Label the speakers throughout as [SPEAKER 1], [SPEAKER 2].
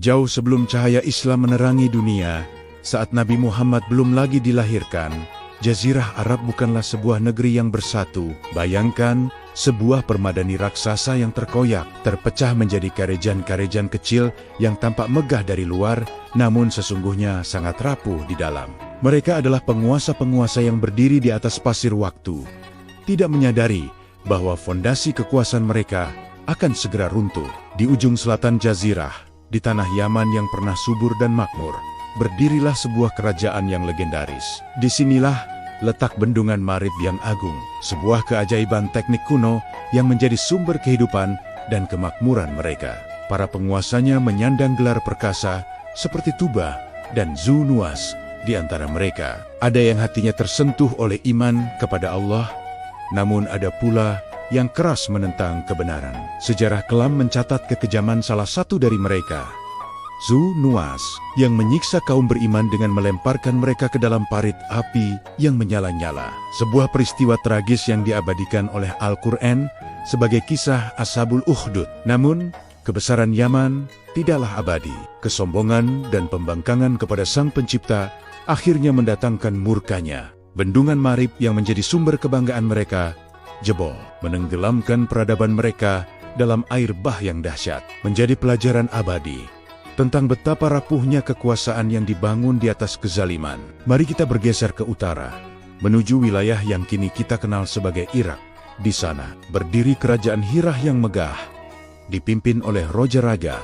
[SPEAKER 1] Jauh sebelum cahaya Islam menerangi dunia, saat Nabi Muhammad belum lagi dilahirkan, Jazirah Arab bukanlah sebuah negeri yang bersatu. Bayangkan, sebuah permadani raksasa yang terkoyak, terpecah menjadi karejan-karejan kecil yang tampak megah dari luar, namun sesungguhnya sangat rapuh di dalam. Mereka adalah penguasa-penguasa yang berdiri di atas pasir waktu, tidak menyadari bahwa fondasi kekuasaan mereka akan segera runtuh. Di ujung selatan Jazirah, di tanah Yaman yang pernah subur dan makmur, berdirilah sebuah kerajaan yang legendaris. Disinilah letak bendungan Marib yang agung, sebuah keajaiban teknik kuno yang menjadi sumber kehidupan dan kemakmuran mereka. Para penguasanya menyandang gelar perkasa seperti Tuba dan Zu Nuwas. Di antara mereka, ada yang hatinya tersentuh oleh iman kepada Allah, namun ada pula yang keras menentang kebenaran. Sejarah kelam mencatat kekejaman salah satu dari mereka, Zu Nuwas, yang menyiksa kaum beriman dengan melemparkan mereka ke dalam parit api yang menyala-nyala. Sebuah peristiwa tragis yang diabadikan oleh Al-Quran sebagai kisah Ashabul Ukhdud. Namun, kebesaran Yaman tidaklah abadi. Kesombongan dan pembangkangan kepada Sang Pencipta akhirnya mendatangkan murkanya. Bendungan Marib yang menjadi sumber kebanggaan mereka jebol, menenggelamkan peradaban mereka dalam air bah yang dahsyat. Menjadi pelajaran abadi tentang betapa rapuhnya kekuasaan yang dibangun di atas kezaliman. Mari kita bergeser ke utara, menuju wilayah yang kini kita kenal sebagai Irak. Di sana, berdiri kerajaan Hirah yang megah, dipimpin oleh Raja Raga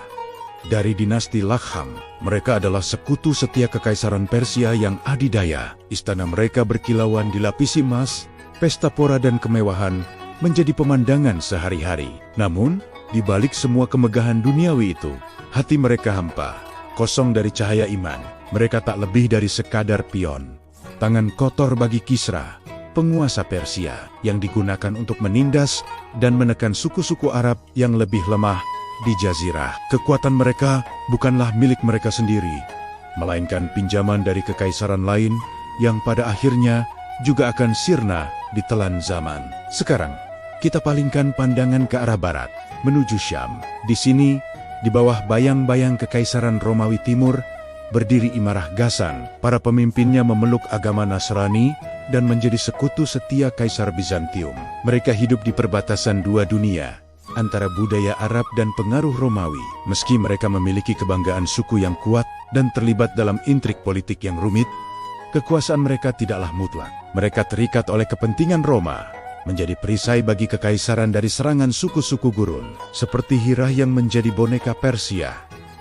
[SPEAKER 1] dari dinasti Lakham. Mereka adalah sekutu setia kekaisaran Persia yang adidaya. Istana mereka berkilauan dilapisi emas, pesta pora dan kemewahan menjadi pemandangan sehari-hari. Namun, di balik semua kemegahan duniawi itu, hati mereka hampa, kosong dari cahaya iman. Mereka tak lebih dari sekadar pion, tangan kotor bagi Kisra, penguasa Persia, yang digunakan untuk menindas dan menekan suku-suku Arab yang lebih lemah di Jazirah. Kekuatan mereka bukanlah milik mereka sendiri, melainkan pinjaman dari kekaisaran lain yang pada akhirnya juga akan sirna ditelan zaman. Sekarang, kita palingkan pandangan ke arah barat, menuju Syam. Di sini, di bawah bayang-bayang kekaisaran Romawi Timur, berdiri Imarah Ghassan. Para pemimpinnya memeluk agama Nasrani dan menjadi sekutu setia Kaisar Bizantium. Mereka hidup di perbatasan dua dunia, antara budaya Arab dan pengaruh Romawi. Meski mereka memiliki kebanggaan suku yang kuat dan terlibat dalam intrik politik yang rumit, kekuasaan mereka tidaklah mutlak. Mereka terikat oleh kepentingan Roma, menjadi perisai bagi kekaisaran dari serangan suku-suku gurun. Seperti Hirah yang menjadi boneka Persia,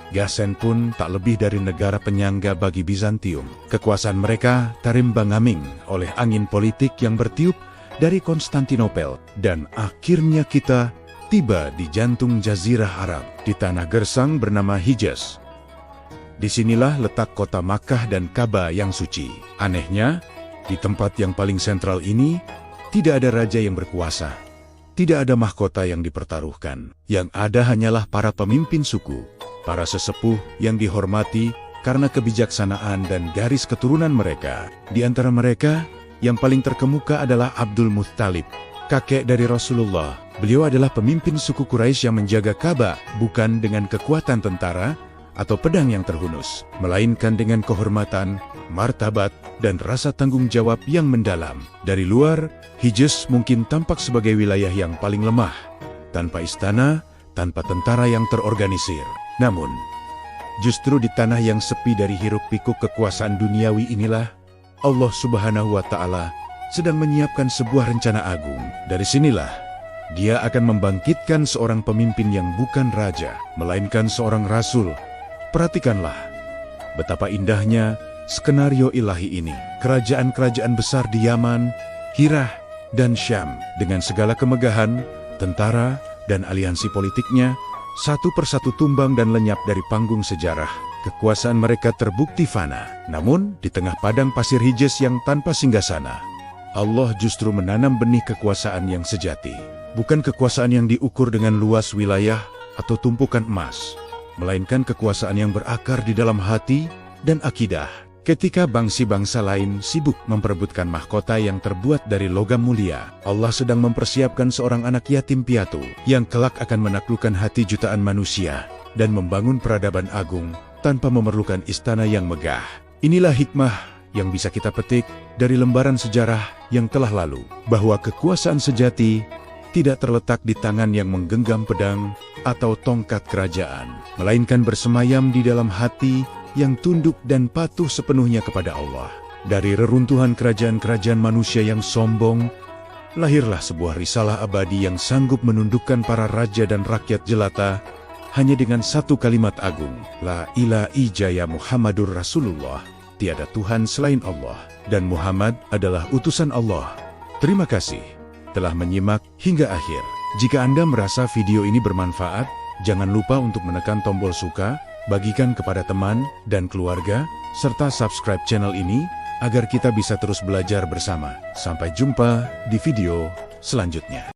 [SPEAKER 1] Ghassan pun tak lebih dari negara penyangga bagi Bizantium. Kekuasaan mereka tarimbang-ambing oleh angin politik yang bertiup dari Konstantinopel. Dan akhirnya kita tiba di jantung Jazirah Arab, di tanah gersang bernama Hijaz. Disinilah letak kota Makkah dan Ka'bah yang suci. Anehnya, di tempat yang paling sentral ini, tidak ada raja yang berkuasa, tidak ada mahkota yang dipertaruhkan. Yang ada hanyalah para pemimpin suku, para sesepuh yang dihormati karena kebijaksanaan dan garis keturunan mereka. Di antara mereka, yang paling terkemuka adalah Abdul Muttalib, kakek dari Rasulullah. Beliau adalah pemimpin suku Quraisy yang menjaga Ka'bah, bukan dengan kekuatan tentara atau pedang yang terhunus, melainkan dengan kehormatan, martabat, dan rasa tanggung jawab yang mendalam. Dari luar, Hijaz mungkin tampak sebagai wilayah yang paling lemah, tanpa istana, tanpa tentara yang terorganisir. Namun, justru di tanah yang sepi dari hiruk-pikuk kekuasaan duniawi inilah, Allah Subhanahu wa Ta'ala sedang menyiapkan sebuah rencana agung. Dari sinilah, Dia akan membangkitkan seorang pemimpin yang bukan raja, melainkan seorang rasul. Perhatikanlah betapa indahnya skenario ilahi ini. Kerajaan-kerajaan besar di Yaman, Hirah, dan Syam dengan segala kemegahan, tentara, dan aliansi politiknya, satu persatu tumbang dan lenyap dari panggung sejarah. Kekuasaan mereka terbukti fana. Namun, di tengah padang pasir Hijaz yang tanpa singgasana, Allah justru menanam benih kekuasaan yang sejati. Bukan kekuasaan yang diukur dengan luas wilayah atau tumpukan emas, melainkan kekuasaan yang berakar di dalam hati dan akidah. Ketika bangsa-bangsa lain sibuk memperebutkan mahkota yang terbuat dari logam mulia, Allah sedang mempersiapkan seorang anak yatim piatu yang kelak akan menaklukkan hati jutaan manusia. dan membangun peradaban agung tanpa memerlukan istana yang megah. Inilah hikmah yang bisa kita petik dari lembaran sejarah yang telah lalu, bahwa kekuasaan sejati tidak terletak di tangan yang menggenggam pedang atau tongkat kerajaan, melainkan bersemayam di dalam hati yang tunduk dan patuh sepenuhnya kepada Allah. Dari reruntuhan kerajaan-kerajaan manusia yang sombong, lahirlah sebuah risalah abadi yang sanggup menundukkan para raja dan rakyat jelata hanya dengan satu kalimat agung, La ilaha illallah Muhammadur Rasulullah. Tiada Tuhan selain Allah, dan Muhammad adalah utusan Allah. Terima kasih telah menyimak hingga akhir. Jika Anda merasa video ini bermanfaat, jangan lupa untuk menekan tombol suka, bagikan kepada teman dan keluarga, serta subscribe channel ini agar kita bisa terus belajar bersama. Sampai jumpa di video selanjutnya.